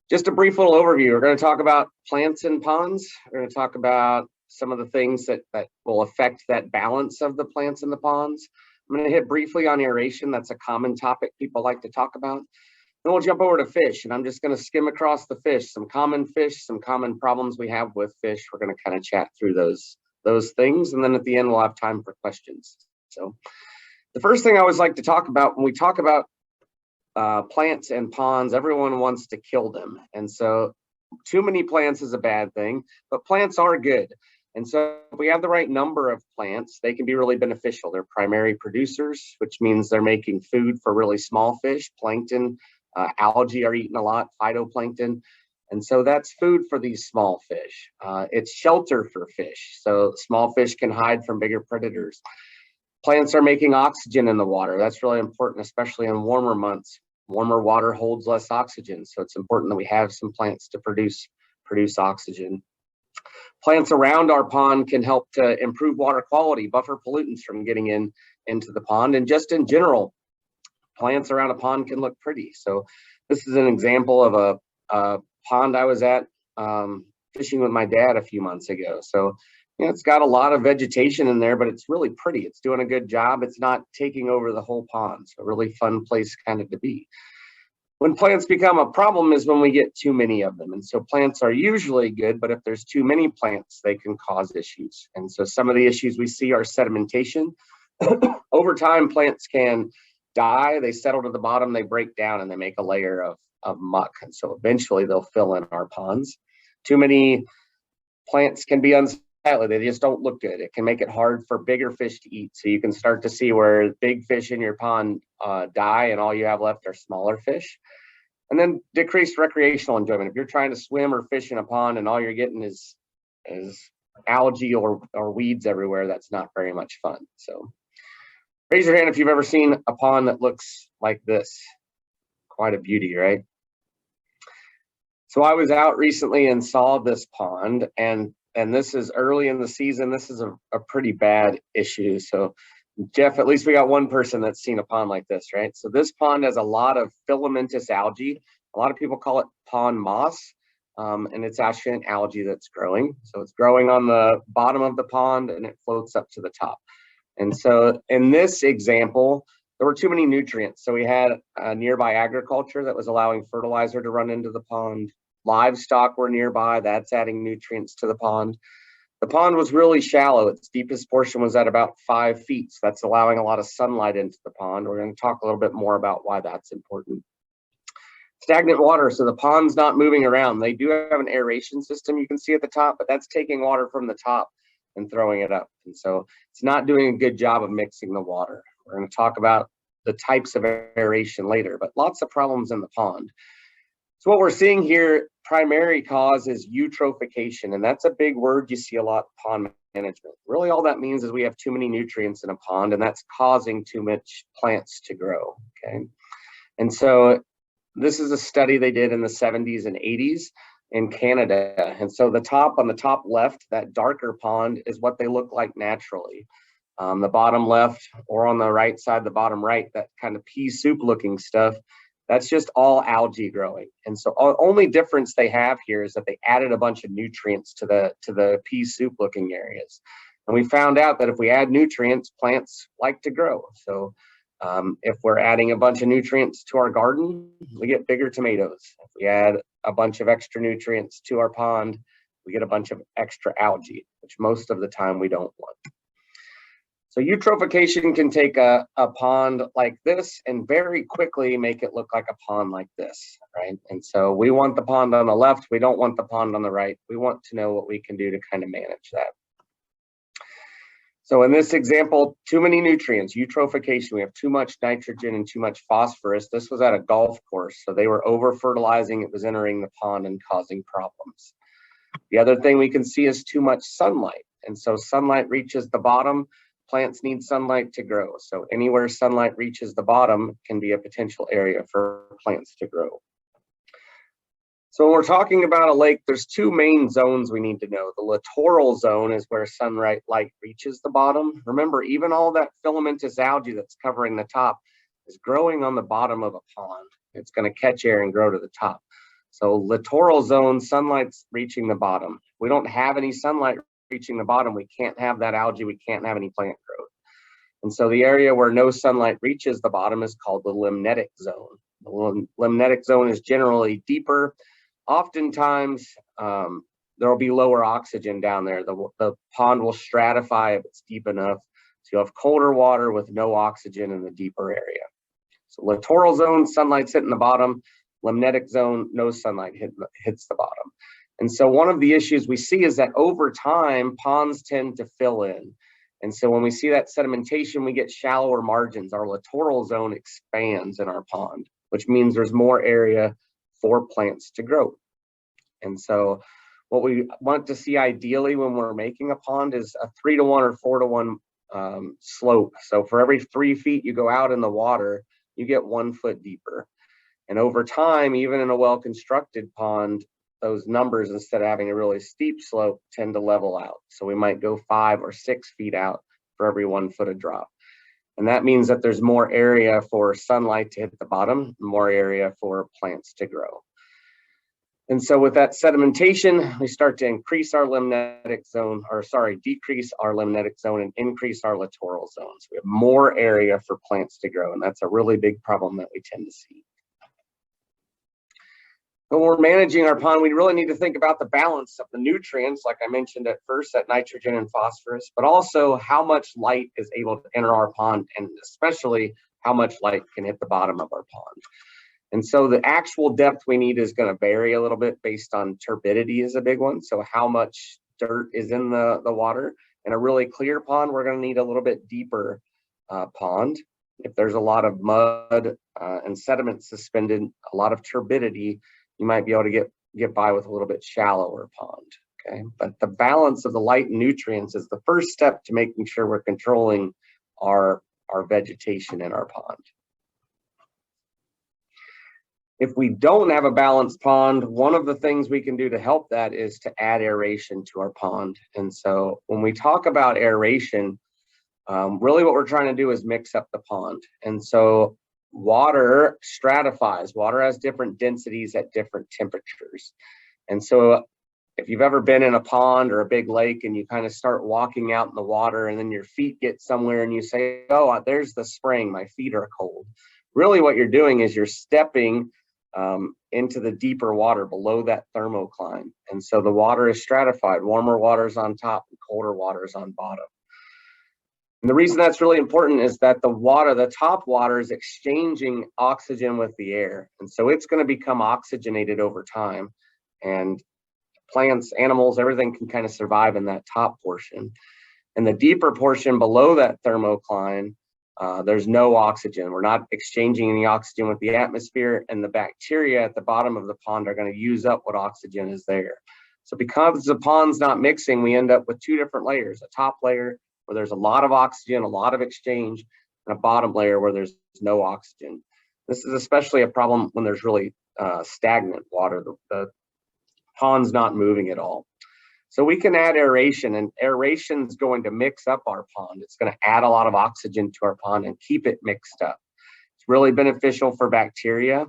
Just a brief little overview. We're going to talk about plants in ponds. We're going to talk about some of the things that will affect that balance of the plants in the ponds. I'm going to hit briefly on aeration. That's a common topic people like to talk about. Then we'll jump over to fish, and I'm just going to skim across the fish, some common problems we have with fish. We're going to kind of chat through those things, and then at the end we'll have time for questions. So the first thing I always like to talk about when we talk about plants and ponds, everyone wants to kill them. And so too many plants is a bad thing, but plants are good. And so if we have the right number of plants, they can be really beneficial. They're primary producers, which means they're making food for really small fish. Plankton, algae are eaten a lot, phytoplankton. And so that's food for these small fish. It's shelter for fish. So small fish can hide from bigger predators. Plants are making oxygen in the water. That's really important, especially in warmer months. Warmer water holds less oxygen, so it's important that we have some plants to produce oxygen. Plants around our pond can help to improve water quality, buffer pollutants from getting into the pond, and just in general, plants around a pond can look pretty. So this is an example of a pond I was at fishing with my dad a few months ago. So it's got a lot of vegetation in there, but it's really pretty. It's doing a good job. It's not taking over the whole pond. So a really fun place kind of to be. When plants become a problem is when we get too many of them. And so plants are usually good, but if there's too many plants, they can cause issues. And so some of the issues we see are sedimentation. Over time, plants can die. They settle to the bottom, they break down, and they make a layer of muck. And so eventually they'll fill in our ponds. Too many plants can be unsightly. They just don't look good. It can make it hard for bigger fish to eat. So you can start to see where big fish in your pond die and all you have left are smaller fish. And then decreased recreational enjoyment. If you're trying to swim or fish in a pond and all you're getting is algae or weeds everywhere, that's not very much fun. So raise your hand if you've ever seen a pond that looks like this. Quite a beauty, right? So I was out recently and saw this pond, and this is early in the season. This is a pretty bad issue. So Jeff, at least we got one person that's seen a pond like this, right? So this pond has a lot of filamentous algae. A lot of people call it pond moss, and it's actually an algae that's growing. So it's growing on the bottom of the pond and it floats up to the top. And so in this example, there were too many nutrients. So we had nearby agriculture that was allowing fertilizer to run into the pond. Livestock were nearby, that's adding nutrients to the pond. The pond was really shallow. Its deepest portion was at about 5 feet. So that's allowing a lot of sunlight into the pond. We're going to talk a little bit more about why that's important. Stagnant water, so the pond's not moving around. They do have an aeration system you can see at the top, but that's taking water from the top and throwing it up. And so it's not doing a good job of mixing the water. We're going to talk about the types of aeration later, but lots of problems in the pond. So what we're seeing here, primary cause is eutrophication, and that's a big word you see a lot in pond management. Really all that means is we have too many nutrients in a pond, and that's causing too much plants to grow, okay? And so this is a study they did in the 70s and 80s in Canada. And so on the top left, that darker pond is what they look like naturally. The bottom left, or on the right side, the bottom right, that kind of pea soup looking stuff, that's just all algae growing. And so only difference they have here is that they added a bunch of nutrients to the pea soup looking areas. And we found out that if we add nutrients, plants like to grow. So if we're adding a bunch of nutrients to our garden, we get bigger tomatoes. If we add a bunch of extra nutrients to our pond, we get a bunch of extra algae, which most of the time we don't want. So eutrophication can take a pond like this and very quickly make it look like a pond like this, right? And so we want the pond on the left, we don't want the pond on the right. We want to know what we can do to kind of manage that. So in this example, too many nutrients, eutrophication, we have too much nitrogen and too much phosphorus. This was at a golf course, so they were over fertilizing, it was entering the pond and causing problems. The other thing we can see is too much sunlight. And so sunlight reaches the bottom, plants need sunlight to grow. So anywhere sunlight reaches the bottom can be a potential area for plants to grow. So when we're talking about a lake, there's two main zones we need to know. The littoral zone is where sunlight light reaches the bottom. Remember, even all that filamentous algae that's covering the top is growing on the bottom of a pond. It's going to catch air and grow to the top. So littoral zone, sunlight's reaching the bottom. We don't have any sunlight reaching the bottom. We can't have that algae. We can't have any plant growth. And so the area where no sunlight reaches the bottom is called the limnetic zone. The limnetic zone is generally deeper. Oftentimes, there will be lower oxygen down there. The pond will stratify if it's deep enough. So you'll have colder water with no oxygen in the deeper area. So littoral zone, sunlight's hitting the bottom. Limnetic zone, no sunlight hits the bottom. And so one of the issues we see is that over time, ponds tend to fill in. And so when we see that sedimentation, we get shallower margins. Our littoral zone expands in our pond, which means there's more area for plants to grow. And so what we want to see ideally when we're making a pond is a 3-to-1 or 4-to-1 slope. So for every 3 feet you go out in the water, you get 1 foot deeper. And over time, even in a well-constructed pond, those numbers, instead of having a really steep slope, tend to level out. So we might go 5 or 6 feet out for every 1 foot of drop. And that means that there's more area for sunlight to hit the bottom, more area for plants to grow. And so with that sedimentation, we start to increase our limnetic zone, decrease our limnetic zone and increase our littoral zone. So we have more area for plants to grow, and that's a really big problem that we tend to see. When we're managing our pond, we really need to think about the balance of the nutrients, like I mentioned at first, that nitrogen and phosphorus, but also how much light is able to enter our pond, and especially how much light can hit the bottom of our pond. And so the actual depth we need is going to vary a little bit based on turbidity is a big one. So how much dirt is in the water. In a really clear pond, we're going to need a little bit deeper pond. If there's a lot of mud and sediment suspended, a lot of turbidity, you might be able to get by with a little bit shallower pond, okay? But the balance of the light and nutrients is the first step to making sure we're controlling our vegetation in our pond. If we don't have a balanced pond, one of the things we can do to help that is to add aeration to our pond. And so when we talk about aeration, really what we're trying to do is mix up the pond. And so water stratifies. Water has different densities at different temperatures. And so if you've ever been in a pond or a big lake and you kind of start walking out in the water and then your feet get somewhere and you say, oh, there's the spring, my feet are cold. Really what you're doing is you're stepping into the deeper water below that thermocline. And so the water is stratified. Warmer water is on top and colder water is on bottom. And the reason that's really important is that the top water is exchanging oxygen with the air. And so it's going to become oxygenated over time. And plants, animals, everything can kind of survive in that top portion. And the deeper portion below that thermocline, there's no oxygen. We're not exchanging any oxygen with the atmosphere, and the bacteria at the bottom of the pond are going to use up what oxygen is there. So because the pond's not mixing, we end up with 2 different layers, a top layer where there's a lot of oxygen, a lot of exchange, and a bottom layer where there's no oxygen. This is especially a problem when there's really stagnant water. The pond's not moving at all. So we can add aeration, and aeration is going to mix up our pond. It's going to add a lot of oxygen to our pond and keep it mixed up. It's really beneficial for bacteria,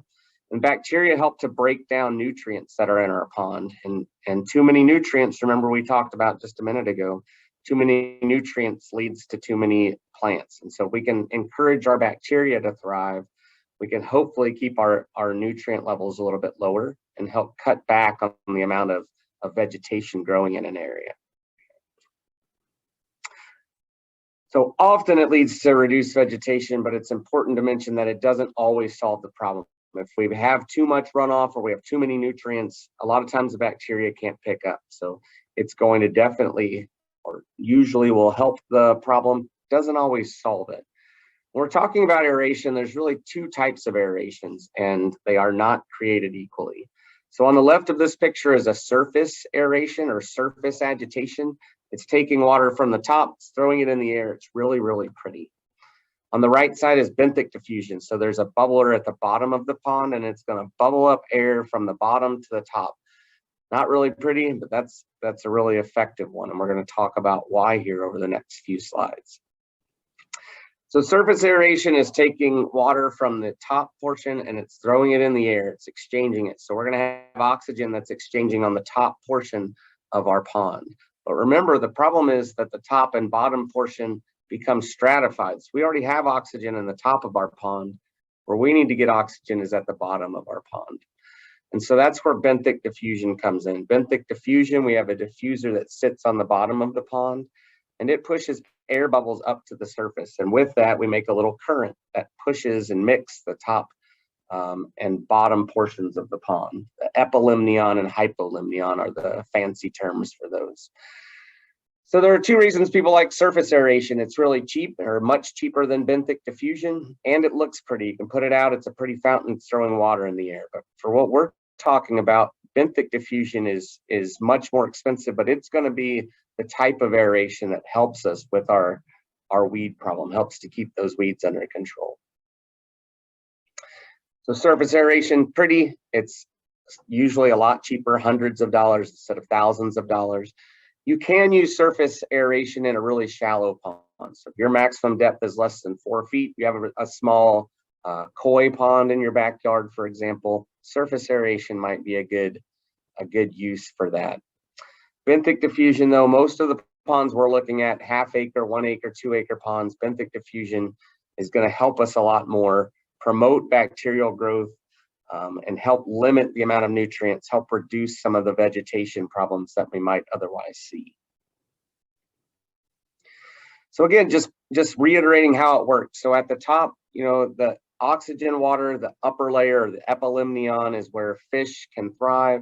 and bacteria help to break down nutrients that are in our pond. And too many nutrients, remember we talked about just a minute ago, too many nutrients leads to too many plants. And so if we can encourage our bacteria to thrive, we can hopefully keep our nutrient levels a little bit lower and help cut back on the amount of vegetation growing in an area. So often it leads to reduced vegetation, but it's important to mention that it doesn't always solve the problem. If we have too much runoff or we have too many nutrients, a lot of times the bacteria can't pick up. So it's going to definitely, or usually will help the problem, doesn't always solve it. When we're talking about aeration, there's really 2 types of aerations, and they are not created equally. So on the left of this picture is a surface aeration or surface agitation. It's taking water from the top, it's throwing it in the air. It's really, really pretty. On the right side is benthic diffusion. So there's a bubbler at the bottom of the pond, and it's going to bubble up air from the bottom to the top. Not really pretty, but that's a really effective one. And we're going to talk about why here over the next few slides. So surface aeration is taking water from the top portion and it's throwing it in the air. It's exchanging it. So we're going to have oxygen that's exchanging on the top portion of our pond. But remember, the problem is that the top and bottom portion becomes stratified. So we already have oxygen in the top of our pond. Where we need to get oxygen is at the bottom of our pond. And so that's where benthic diffusion comes in. Benthic diffusion, we have a diffuser that sits on the bottom of the pond and it pushes air bubbles up to the surface. And with that, we make a little current that pushes and mixes the top and bottom portions of the pond. The epilimnion and hypolimnion are the fancy terms for those. So there are two reasons people like surface aeration. It's really cheap, or much cheaper than benthic diffusion, and it looks pretty. You can put it out, it's a pretty fountain throwing water in the air. But for what we're talking about, benthic diffusion is much more expensive, but it's going to be the type of aeration that helps us with our weed problem, helps to keep those weeds under control. So surface aeration, pretty, it's usually a lot cheaper, hundreds of dollars instead of thousands of dollars. You can use surface aeration in a really shallow pond. So if your maximum depth is less than 4 feet, you have a small koi pond in your backyard, for example, surface aeration might be a good use for that. Benthic diffusion, though, most of the ponds we're looking at, half-acre, 1 acre, 2 acre ponds, benthic diffusion is going to help us a lot more, promote bacterial growth, and help limit the amount of nutrients, help reduce some of the vegetation problems that we might otherwise see. So again, just reiterating how it works. So at the top, the oxygen water, the upper layer, the epilimnion, is where fish can thrive.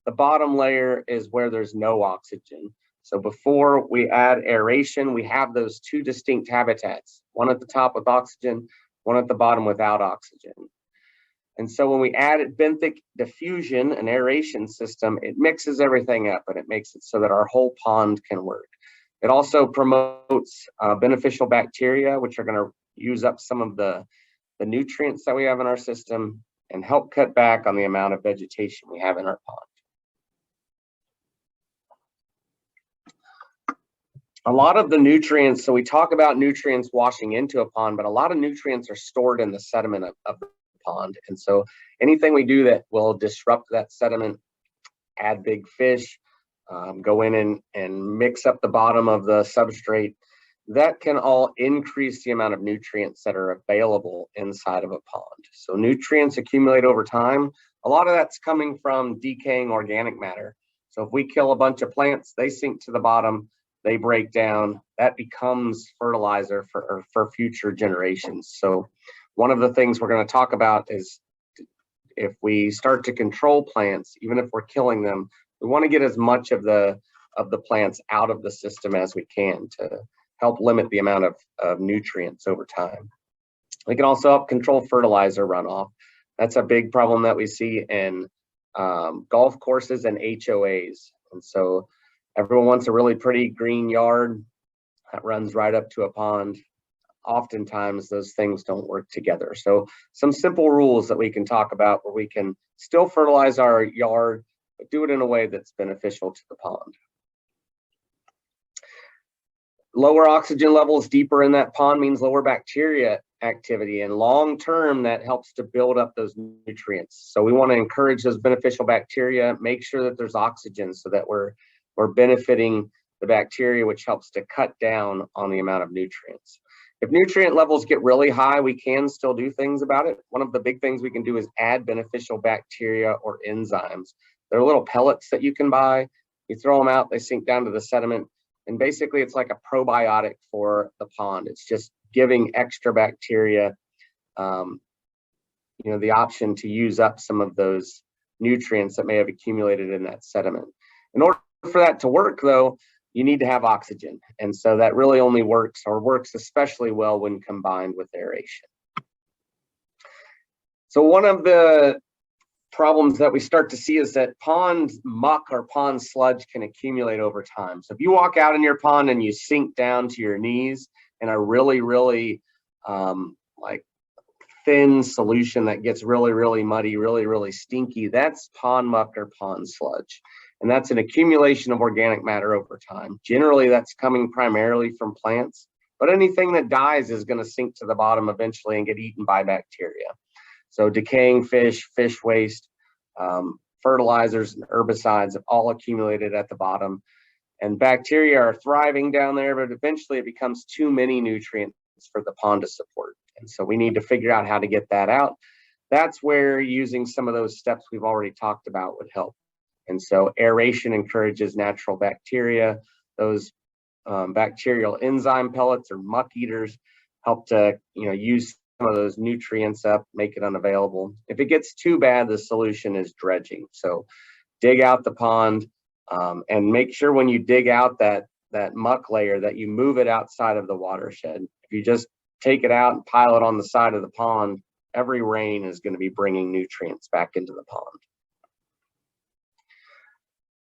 The bottom layer is where there's no oxygen. So before we add aeration, we have those two distinct habitats, one at the top with oxygen, one at the bottom without oxygen. And so when we add benthic diffusion, an aeration system, it mixes everything up and it makes it so that our whole pond can work. It also promotes beneficial bacteria, which are going to use up some of the nutrients that we have in our system and help cut back on the amount of vegetation we have in our pond. A lot of the nutrients, so we talk about nutrients washing into a pond, but a lot of nutrients are stored in the sediment of the pond. And so anything we do that will disrupt that sediment, add big fish, go in and mix up the bottom of the substrate, that can all increase the amount of nutrients that are available inside of a pond. So nutrients accumulate over time. A lot of that's coming from decaying organic matter. So if we kill a bunch of plants, they sink to the bottom, they break down, that becomes fertilizer for future generations. So one of the things we're going to talk about is if we start to control plants, even if we're killing them, we want to get as much of the plants out of the system as we can to help limit the amount of nutrients over time. We can also help control fertilizer runoff. That's a big problem that we see in golf courses and HOAs. And so everyone wants a really pretty green yard that runs right up to a pond. Oftentimes those things don't work together. So some simple rules that we can talk about where we can still fertilize our yard, but do it in a way that's beneficial to the pond. Lower oxygen levels deeper in that pond means lower bacteria activity, and long term that helps to build up those nutrients. So we want to encourage those beneficial bacteria, make sure that there's oxygen so that we're benefiting the bacteria, which helps to cut down on the amount of nutrients. If nutrient levels get really high, we can still do things about it. One of the big things we can do is add beneficial bacteria or enzymes. They're little pellets that you can buy. You throw them out, they sink down to the sediment. And basically it's like a probiotic for the pond. It's just giving extra bacteria, the option to use up some of those nutrients that may have accumulated in that sediment. In order for that to work though, you need to have oxygen. And so that really only works especially well when combined with aeration. So one of the problems that we start to see is that pond muck or pond sludge can accumulate over time. So if you walk out in your pond and you sink down to your knees in a really, really like thin solution that gets really, really muddy, really, really stinky, that's pond muck or pond sludge. And that's an accumulation of organic matter over time. Generally, that's coming primarily from plants, but anything that dies is going to sink to the bottom eventually and get eaten by bacteria. So decaying fish, fish waste, fertilizers and herbicides have all accumulated at the bottom, and bacteria are thriving down there, but eventually it becomes too many nutrients for the pond to support. And so we need to figure out how to get that out. That's where using some of those steps we've already talked about would help. And so aeration encourages natural bacteria. Those bacterial enzyme pellets or muck eaters help to use some of those nutrients up, make it unavailable. If it gets too bad, the solution is dredging. So dig out the pond and make sure when you dig out that muck layer that you move it outside of the watershed. If you just take it out and pile it on the side of the pond, every rain is going to be bringing nutrients back into the pond.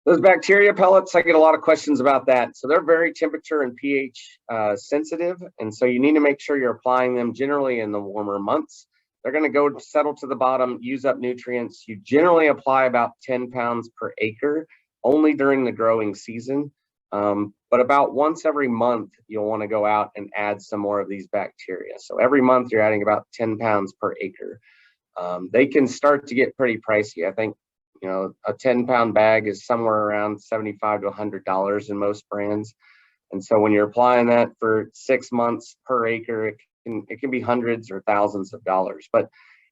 Those bacteria pellets, I get a lot of questions about that. So they're very temperature and pH sensitive. And so you need to make sure you're applying them generally in the warmer months. They're going to go settle to the bottom, use up nutrients. You generally apply about 10 pounds per acre only during the growing season. But about once every month, you'll want to go out and add some more of these bacteria. So every month you're adding about 10 pounds per acre. They can start to get pretty pricey. I think, a 10-pound bag is somewhere around $75 to $100 in most brands. And so when you're applying that for 6 months per acre, it can be hundreds or thousands of dollars.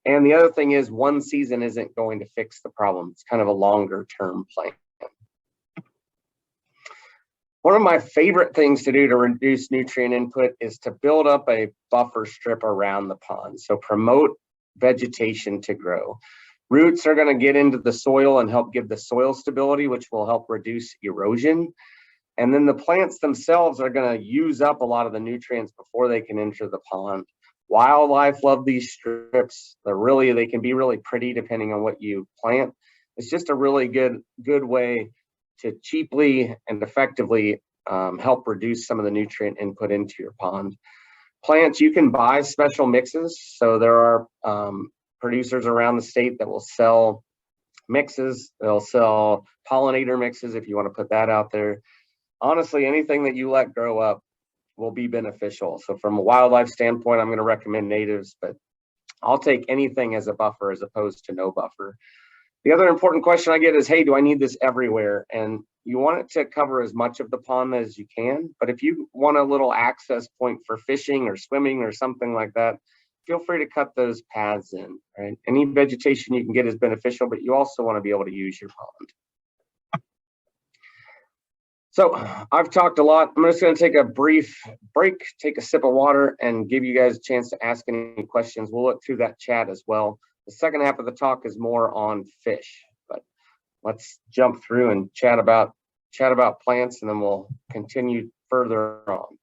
And the other thing is, one season isn't going to fix the problem. It's kind of a longer term plan. One of my favorite things to do to reduce nutrient input is to build up a buffer strip around the pond. So promote vegetation to grow. Roots are going to get into the soil and help give the soil stability, which will help reduce erosion. And then the plants themselves are going to use up a lot of the nutrients before they can enter the pond. Wildlife love these strips. They can be really pretty depending on what you plant. It's just a really good way to cheaply and effectively help reduce some of the nutrient input into your pond. Plants, you can buy special mixes. So there are producers around the state that will sell mixes. They'll sell pollinator mixes if you want to put that out there. Honestly, anything that you let grow up will be beneficial. So from a wildlife standpoint, I'm going to recommend natives, but I'll take anything as a buffer as opposed to no buffer. The other important question I get is, hey, do I need this everywhere? And you want it to cover as much of the pond as you can. But if you want a little access point for fishing or swimming or something like that, feel free to cut those paths in, right? Any vegetation you can get is beneficial, but you also want to be able to use your pond. So I've talked a lot. I'm just going to take a brief break, take a sip of water, and give you guys a chance to ask any questions. We'll look through that chat as well. The second half of the talk is more on fish, but let's jump through and chat about plants, and then we'll continue further on.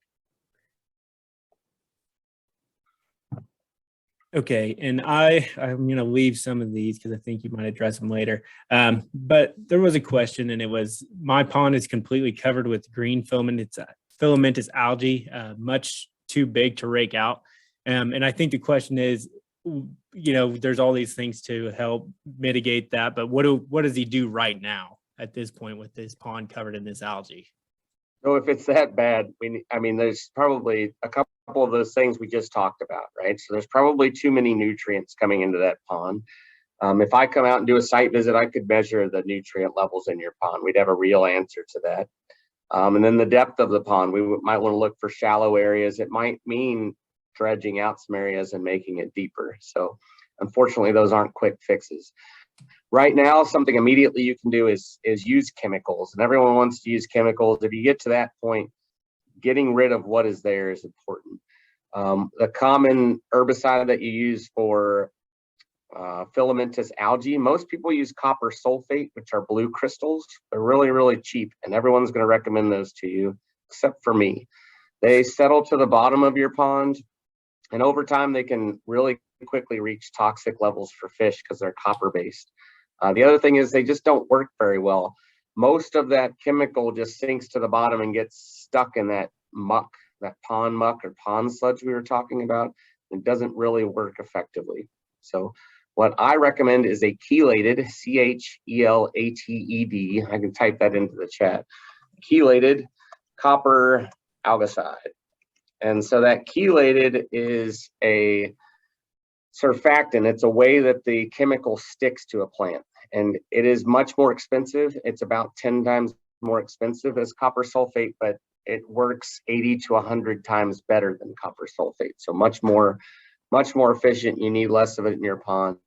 Okay, and I'm going to leave some of these because I think you might address them later. But there was a question, and it was, my pond is completely covered with green filamentous algae, much too big to rake out. And I think the question is, there's all these things to help mitigate that, but what does he do right now at this point with this pond covered in this algae? So if it's that bad, there's probably a couple of those things we just talked about, right? So there's probably too many nutrients coming into that pond. If I come out and do a site visit, I could measure the nutrient levels in your pond. We'd have a real answer to that. And then the depth of the pond, we might want to look for shallow areas. It might mean dredging out some areas and making it deeper. So unfortunately, those aren't quick fixes. Right now, something immediately you can do is use chemicals, and everyone wants to use chemicals. If you get to that point, getting rid of what is there is important. The common herbicide that you use for filamentous algae, most people use copper sulfate, which are blue crystals. They're really, really cheap, and everyone's going to recommend those to you, except for me. They settle to the bottom of your pond, and over time, they can really quickly reach toxic levels for fish because they're copper-based. The other thing is they just don't work very well. Most of that chemical just sinks to the bottom and gets stuck in that muck, that pond muck or pond sludge we were talking about. It doesn't really work effectively. So what I recommend is a chelated, CHELATED, I can type that into the chat, chelated copper algicide. And so that chelated is a surfactant. It's a way that the chemical sticks to a plant, and it is much more expensive. It's about 10 times more expensive as copper sulfate, but it works 80 to 100 times better than copper sulfate. So much more efficient. You need less of it in your pond.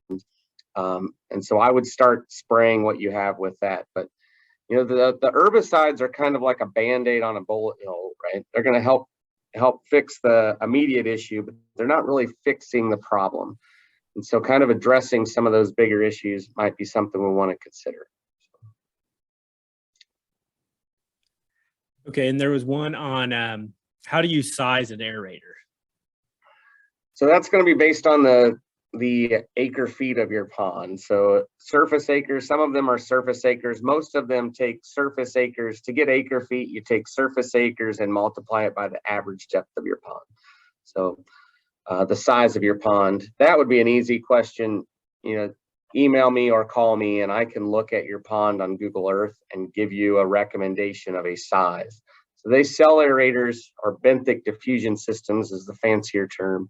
And so I would start spraying what you have with that. But you know, the herbicides are kind of like a Band-Aid on a bullet hole, right? They're going to help fix the immediate issue, but they're not really fixing the problem. And so kind of addressing some of those bigger issues might be something we want to consider. Okay, and there was one on how do you size an aerator? So that's going to be based on the acre feet of your pond. So surface acres, some of them are surface acres. Most of them take surface acres. To get acre feet, you take surface acres and multiply it by the average depth of your pond. So the size of your pond, that would be an easy question. You know, email me or call me and I can look at your pond on Google Earth and give you a recommendation of a size. So they sell aerators, or benthic diffusion systems is the fancier term,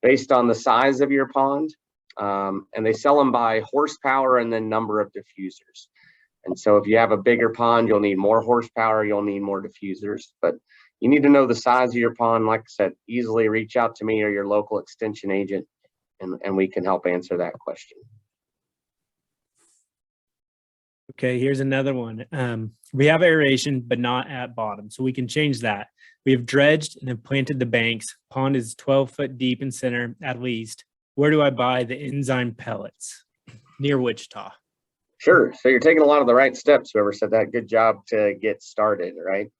based on the size of your pond. And they sell them by horsepower and then number of diffusers. And so if you have a bigger pond, you'll need more horsepower, you'll need more diffusers. But you need to know the size of your pond. Like I said, easily reach out to me or your local extension agent, and we can help answer that question. Okay, here's another one. We have aeration, but not at bottom, so we can change that. We have dredged and have planted the banks. Pond is 12 foot deep in center, at least. Where do I buy the Enzyme pellets? Near Wichita. Sure. So you're taking a lot of the right steps. Whoever said that, good job to get started, right?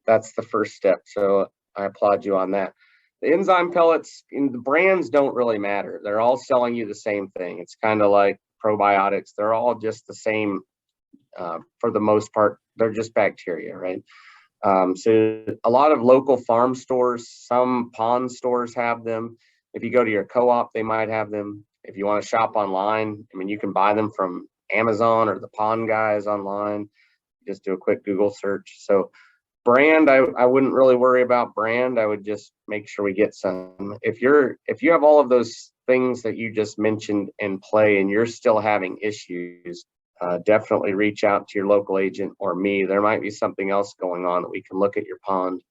That's the first step. So I applaud you on that. The Enzyme pellets, the brands don't really matter. They're all selling you the same thing. It's kind of like probiotics. They're all just the same for the most part. They're just bacteria, right? So a lot of local farm stores, some pond stores have them. If you go to your co-op, they might have them. If you want to shop online, I mean, you can buy them from Amazon or the pond guys online. Just do a quick Google search. So brand, I wouldn't really worry about brand. I would just make sure we get some. If you have all of those things that you just mentioned in play and you're still having issues, definitely reach out to your local agent or me. There might be something else going on that we can look at your pond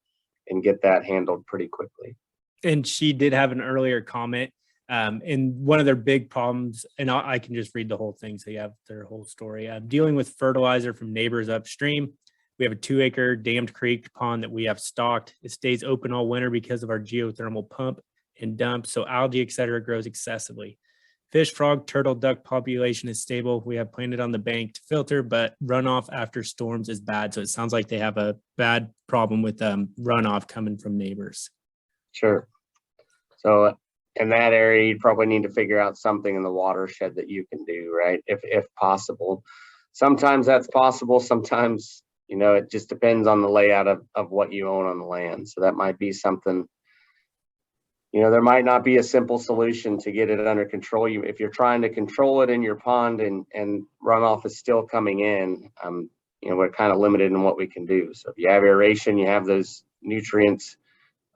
and get that handled pretty quickly. And she did have an earlier comment. And one of their big problems, and I can just read the whole thing so you have their whole story. Dealing with fertilizer from neighbors upstream. We have a 2-acre dammed creek pond that we have stocked. It stays open all winter because of our geothermal pump and dump, so algae, etc., grows excessively. Fish, frog, turtle, duck population is stable. We have planted on the bank to filter, but runoff after storms is bad. So it sounds like they have a bad problem with runoff coming from neighbors. Sure. So in that area, you'd probably need to figure out something in the watershed that you can do, right? If possible. Sometimes that's possible. Sometimes, you know, it just depends on the layout of what you own on the land. So that might be something, you know, there might not be a simple solution to get it under control. If you're trying to control it in your pond and runoff is still coming in, you know, we're kind of limited in what we can do. So if you have aeration, you have those nutrients,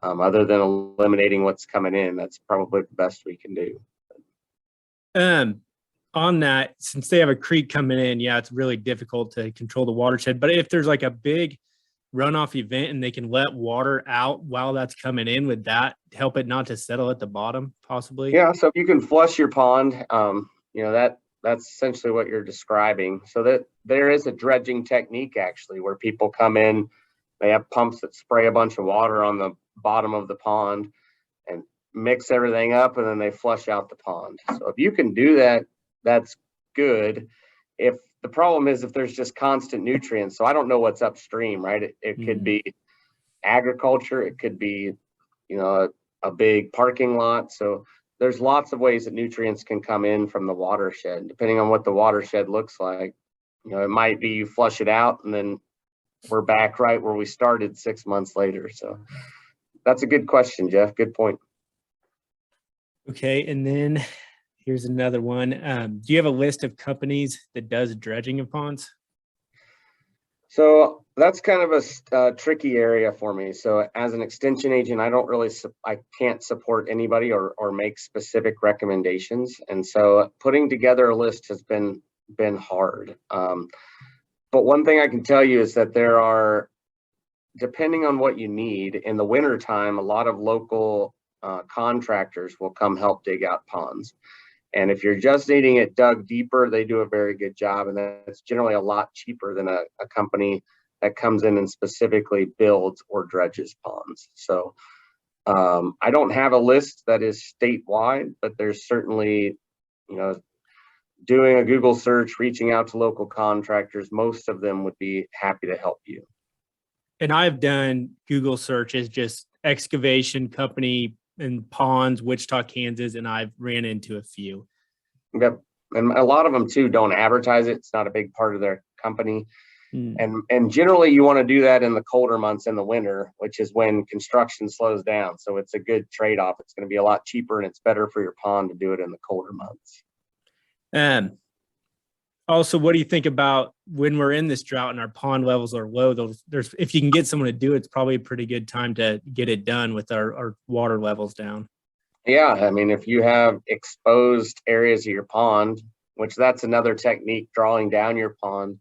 other than eliminating what's coming in, that's probably the best we can do. On that, since they have a creek coming in, yeah, it's really difficult to control the watershed. But if there's like a big runoff event and they can let water out while that's coming in, would that help it not to settle at the bottom possibly? Yeah, so if you can flush your pond, you know, that's essentially what you're describing. So that there is a dredging technique actually where people come in, they have pumps that spray a bunch of water on the bottom of the pond and mix everything up, and then they flush out the pond. So if you can do that, that's good. If the problem is if there's just constant nutrients, so I don't know what's upstream, right? It could be agriculture, it could be, you know, a big parking lot. So there's lots of ways that nutrients can come in from the watershed, depending on what the watershed looks like. You know, it might be you flush it out and then we're back right where we started 6 months later. So that's a good question, Jeff. Good point. Okay, and then here's another one. Do you have a list of companies that does dredging of ponds? So that's kind of a tricky area for me. So as an extension agent, I can't support anybody or make specific recommendations. And so putting together a list has been hard. But one thing I can tell you is that there are, depending on what you need, in the wintertime, a lot of local contractors will come help dig out ponds. And if you're just needing it dug deeper, they do a very good job. And that's generally a lot cheaper than a company that comes in and specifically builds or dredges ponds. So I don't have a list that is statewide, but there's certainly, doing a Google search, reaching out to local contractors, most of them would be happy to help you. And I've done Google searches, just excavation company and ponds, Wichita, Kansas, and I've ran into a few. Yep. And a lot of them too don't advertise it. It's not a big part of their company. And generally you want to do that in the colder months in the winter, which is when construction slows down. So it's a good trade-off. It's going to be a lot cheaper and it's better for your pond to do it in the colder months. Also, what do you think about when we're in this drought and our pond levels are low? If you can get someone to do it, it's probably a pretty good time to get it done with our water levels down. Yeah, I mean, if you have exposed areas of your pond, which that's another technique, drawing down your pond,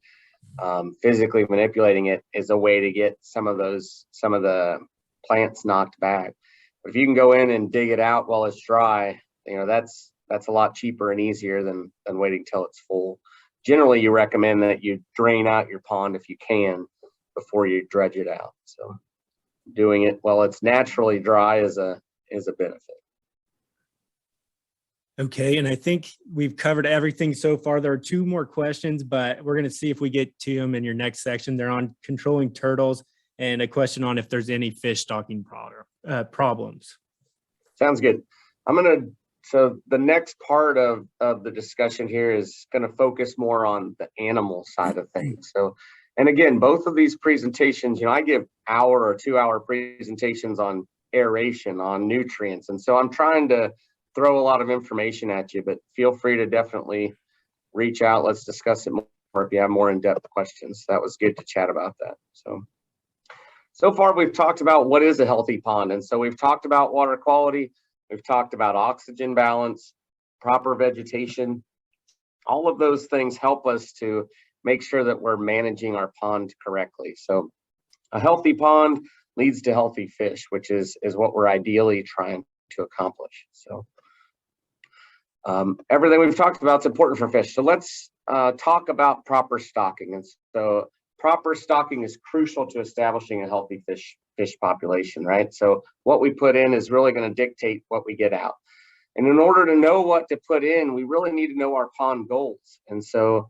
physically manipulating it is a way to get some of the plants knocked back. But if you can go in and dig it out while it's dry, that's a lot cheaper and easier than waiting till it's full. Generally, you recommend that you drain out your pond if you can before you dredge it out. So doing it while it's naturally dry is a benefit. Okay, and I think we've covered everything so far. There are two more questions, but we're going to see if we get to them in your next section. They're on controlling turtles and a question on if there's any fish stocking problems. Sounds good. So the next part of the discussion here is going to focus more on the animal side of things. So, and again, both of these presentations, I give hour or 2 hour presentations on aeration, on nutrients. And so I'm trying to throw a lot of information at you, but feel free to definitely reach out. Let's discuss it more if you have more in-depth questions. That was good to chat about that. So far we've talked about what is a healthy pond. And so we've talked about water quality. We've talked about oxygen balance, proper vegetation. All of those things help us to make sure that we're managing our pond correctly. So a healthy pond leads to healthy fish, which is what we're ideally trying to accomplish. So everything we've talked about is important for fish. So let's talk about proper stocking. And so proper stocking is crucial to establishing a healthy fish population, right? So what we put in is really going to dictate what we get out. And in order to know what to put in, we really need to know our pond goals. And so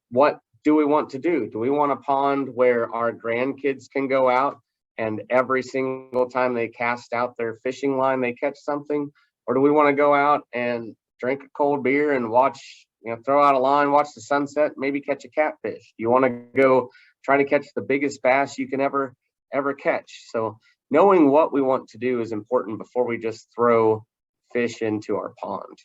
what do we want to do? Do we want a pond where our grandkids can go out and every single time they cast out their fishing line, they catch something? Or do we want to go out and drink a cold beer and watch, throw out a line, watch the sunset, maybe catch a catfish? Do you want to go try to catch the biggest bass you can ever catch? So knowing what we want to do is important before we just throw fish into our pond.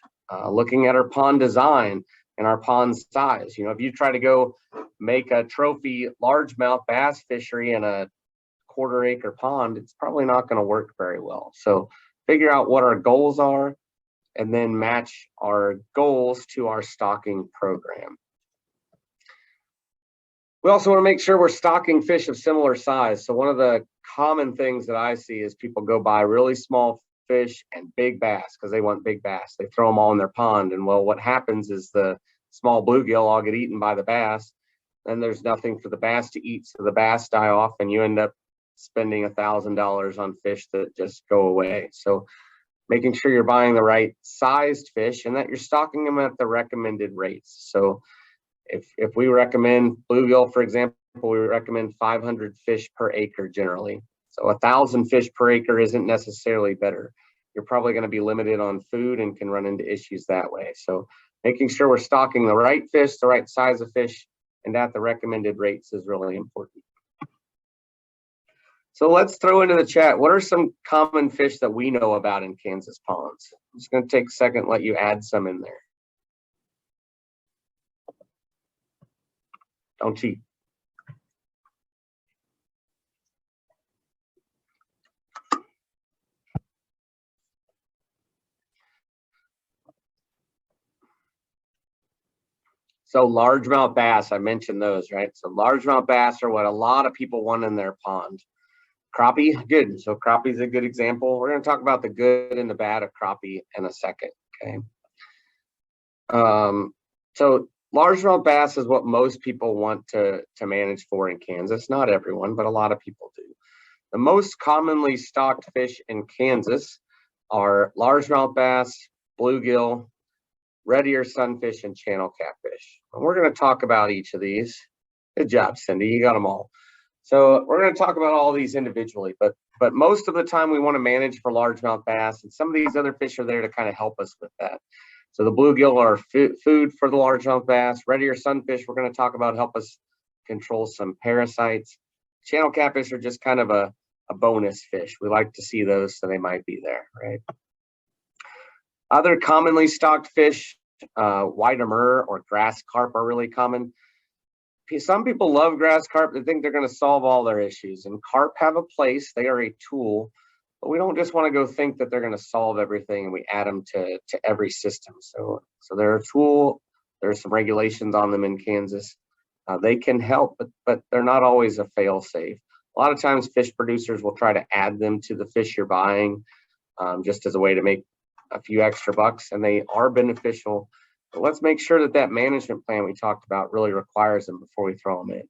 Looking at our pond design and our pond size. If you try to go make a trophy largemouth bass fishery in a 1/4 acre pond, it's probably not going to work very well. So figure out what our goals are and then match our goals to our stocking program. We also want to make sure we're stocking fish of similar size. So one of the common things that I see is people go buy really small fish and big bass because they want big bass. They throw them all in their pond. And well, what happens is the small bluegill all get eaten by the bass. Then there's nothing for the bass to eat. So the bass die off and you end up spending $1,000 on fish that just go away. So making sure you're buying the right sized fish and that you're stocking them at the recommended rates. So if we recommend bluegill, for example, we recommend 500 fish per acre generally. So 1,000 fish per acre isn't necessarily better. You're probably going to be limited on food and can run into issues that way. So making sure we're stocking the right fish, the right size of fish, and at the recommended rates is really important. So let's throw into the chat, what are some common fish that we know about in Kansas ponds? I'm just going to take a second and let you add some in there. Don't cheat. So largemouth bass, I mentioned those, right? So largemouth bass are what a lot of people want in their pond. Crappie, good. So crappie is a good example. We're going to talk about the good and the bad of crappie in a second, okay? So largemouth bass is what most people want to manage for in Kansas. Not everyone, but a lot of people do. The most commonly stocked fish in Kansas are largemouth bass, bluegill, red ear sunfish, and channel catfish. And we're going to talk about each of these. Good job, Cindy. You got them all. So we're going to talk about all these individually, but most of the time we want to manage for largemouth bass, and some of these other fish are there to kind of help us with that. So the bluegill are food for the largemouth bass. Red ear sunfish, we're going to talk about, help us control some parasites. Channel catfish are just kind of a bonus fish. We like to see those, so they might be there, right? Other commonly stocked fish, white amur or grass carp are really common. Some people love grass carp. They think they're going to solve all their issues. And carp have a place. They are a tool. But we don't just want to go think that they're going to solve everything and we add them to every system. So they're a tool. There's some regulations on them in Kansas. They can help, but they're not always a fail-safe. A lot of times fish producers will try to add them to the fish you're buying just as a way to make a few extra bucks, and they are beneficial. But let's make sure that that management plan we talked about really requires them before we throw them in.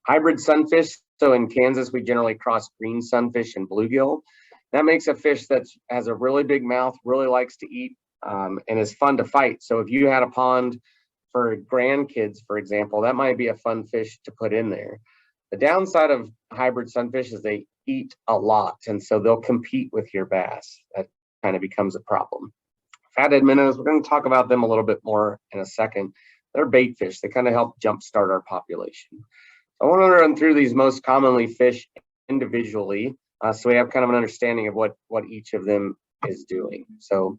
Hybrid sunfish. So in Kansas, we generally cross green sunfish and bluegill. That makes a fish that has a really big mouth, really likes to eat, and is fun to fight. So if you had a pond for grandkids, for example, that might be a fun fish to put in there. The downside of hybrid sunfish is they eat a lot, and so they'll compete with your bass. That kind of becomes a problem. Fatted minnows, we're going to talk about them a little bit more in a second. They're bait fish. They kind of help jumpstart our population. I want to run through these most commonly fished individually, so we have kind of an understanding of what each of them is doing. So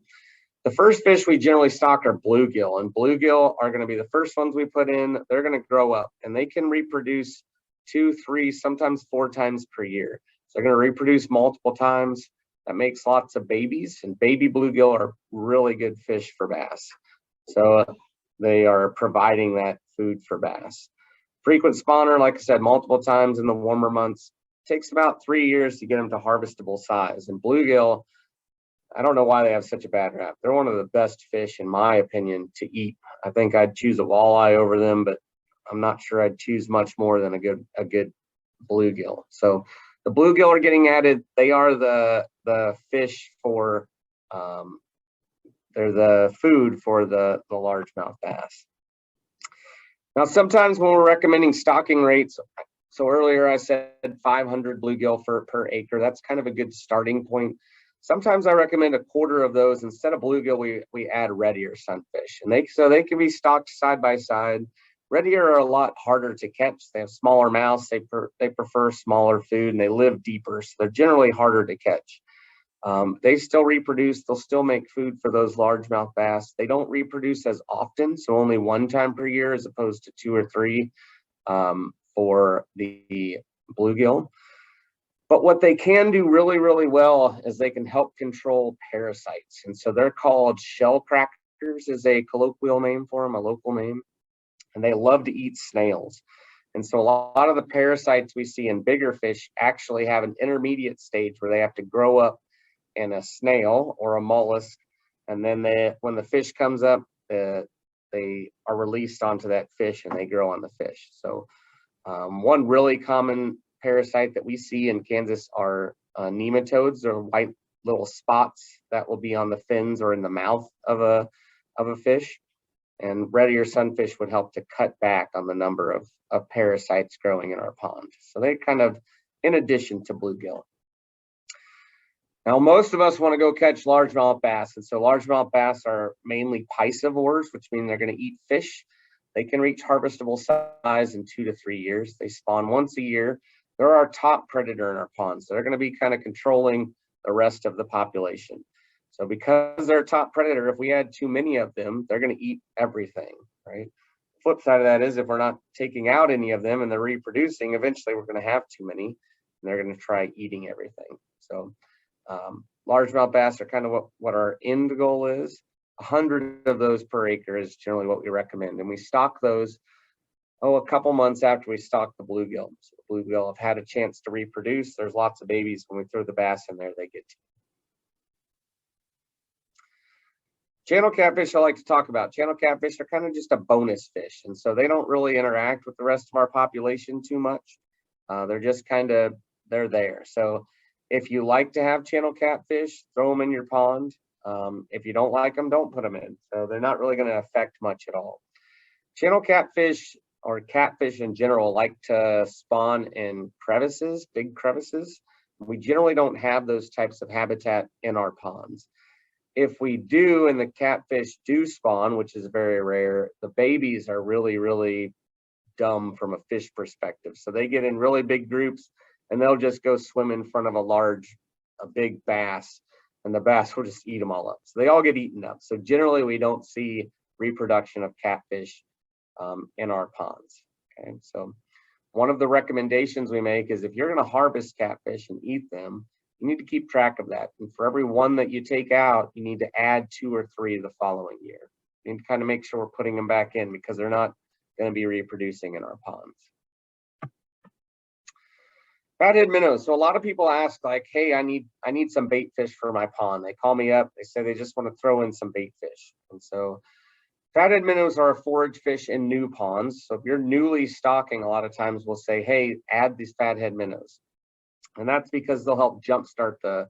the first fish we generally stock are bluegill, and bluegill are going to be the first ones we put in. They're going to grow up, and they can reproduce 2, 3, sometimes 4 times per year. So they're going to reproduce multiple times. That makes lots of babies, and baby bluegill are really good fish for bass. So they are providing that food for bass. Frequent spawner, like I said, multiple times in the warmer months. It takes about 3 years to get them to harvestable size. And bluegill, I don't know why they have such a bad rap. They're one of the best fish, in my opinion, to eat. I think I'd choose a walleye over them, but I'm not sure I'd choose much more than a good bluegill. So the bluegill are getting added. They are the fish for, they're the food for the largemouth bass. Now, sometimes when we're recommending stocking rates, so earlier I said 500 bluegill per acre. That's kind of a good starting point. Sometimes I recommend a quarter of those. Instead of bluegill, we add red ear sunfish, and they can be stocked side by side. Red ear are a lot harder to catch. They have smaller mouths. They prefer smaller food, and they live deeper, so they're generally harder to catch. They still reproduce. They'll still make food for those largemouth bass. They don't reproduce as often, so only 1 time per year as opposed to 2 or 3 for the bluegill. But what they can do really, really well is they can help control parasites. And so they're called shell crackers, is a colloquial name for them, a local name. And they love to eat snails. And so a lot of the parasites we see in bigger fish actually have an intermediate stage where they have to grow up in a snail or a mollusk. And then when the fish comes up, they are released onto that fish and they grow on the fish. So one really common parasite that we see in Kansas are nematodes, or white little spots that will be on the fins or in the mouth of a fish. And red ear sunfish would help to cut back on the number of parasites growing in our pond. So they're kind of in addition to bluegill. Now, most of us want to go catch largemouth bass. And so largemouth bass are mainly piscivores, which means they're going to eat fish. They can reach harvestable size in 2 to 3 years. They spawn once a year. They're our top predator in our ponds. So they're going to be kind of controlling the rest of the population. So because they're a top predator, if we add too many of them, they're going to eat everything, right? Flip side of that is if we're not taking out any of them and they're reproducing, eventually we're going to have too many and they're going to try eating everything. So largemouth bass are kind of what our end goal is. 100 of those per acre is generally what we recommend. And we stock those, a couple months after we stock the bluegill. So the bluegill have had a chance to reproduce. There's lots of babies. When we throw the bass in there, they get channel catfish. I like to talk about channel catfish are kind of just a bonus fish, and so they don't really interact with the rest of our population too much. They're just kind of, they're there. So if you like to have channel catfish, throw them in your pond. If you don't like them, don't put them in. So they're not really going to affect much at all. Channel catfish, or catfish in general, like to spawn in crevices, big crevices. We generally don't have those types of habitat in our ponds. If we do, and the catfish do spawn, which is very rare, the babies are really, really dumb from a fish perspective. So they get in really big groups and they'll just go swim in front of a big bass, and the bass will just eat them all up. So they all get eaten up. So generally we don't see reproduction of catfish in our ponds. Okay, so one of the recommendations we make is if you're going to harvest catfish and eat them, you need to keep track of that. And for every one that you take out, you need to add 2 or 3 the following year. You need to kind of make sure we're putting them back in, because they're not going to be reproducing in our ponds. Fathead minnows. So a lot of people ask, like, hey, I need some bait fish for my pond. They call me up, they say they just want to throw in some bait fish. And so fathead minnows are a forage fish in new ponds. So if you're newly stocking, a lot of times we'll say, hey, add these fathead minnows. And that's because they'll help jumpstart the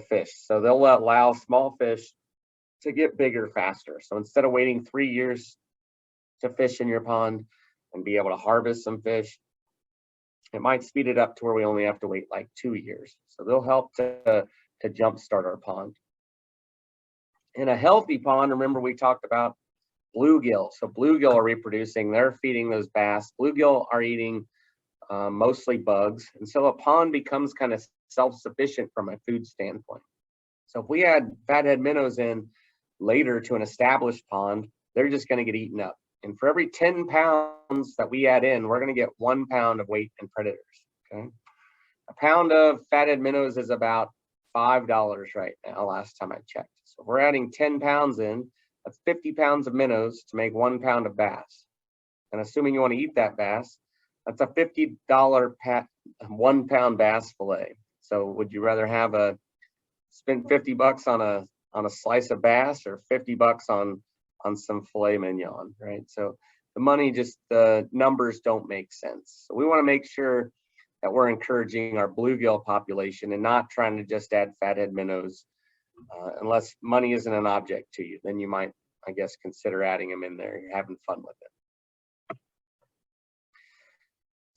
fish. So they'll allow small fish to get bigger faster. So instead of waiting 3 years to fish in your pond and be able to harvest some fish, it might speed it up to where we only have to wait like 2 years. So they'll help to jumpstart our pond. In a healthy pond, remember we talked about bluegill. So bluegill are reproducing, they're feeding those bass. Bluegill are eating mostly bugs. And so a pond becomes kind of self-sufficient from a food standpoint. So if we add fathead minnows in later to an established pond, they're just going to get eaten up. And for every 10 pounds that we add in, we're going to get 1 pound of weight and predators. Okay, a pound of fathead minnows is about $5 right now, last time I checked. So if we're adding 10 pounds in, that's 50 pounds of minnows to make 1 pound of bass. And assuming you want to eat that bass, that's a $50 1 pound bass fillet. So would you rather have spend 50 bucks on a slice of bass, or 50 bucks on some filet mignon, right? So the money, just the numbers don't make sense. So we want to make sure that we're encouraging our bluegill population and not trying to just add fathead minnows. Unless money isn't an object to you, then you might, I guess, consider adding them in there. You're having fun with it.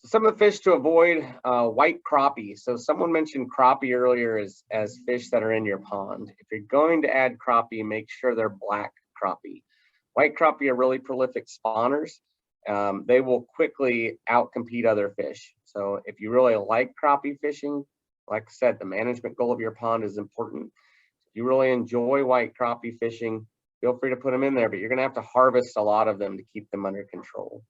So some of the fish to avoid, white crappie. So someone mentioned crappie earlier as fish that are in your pond. If you're going to add crappie, make sure they're black crappie. White crappie are really prolific spawners. They will quickly outcompete other fish. So if you really like crappie fishing, like I said, the management goal of your pond is important. If you really enjoy white crappie fishing, feel free to put them in there, but you're going to have to harvest a lot of them to keep them under control.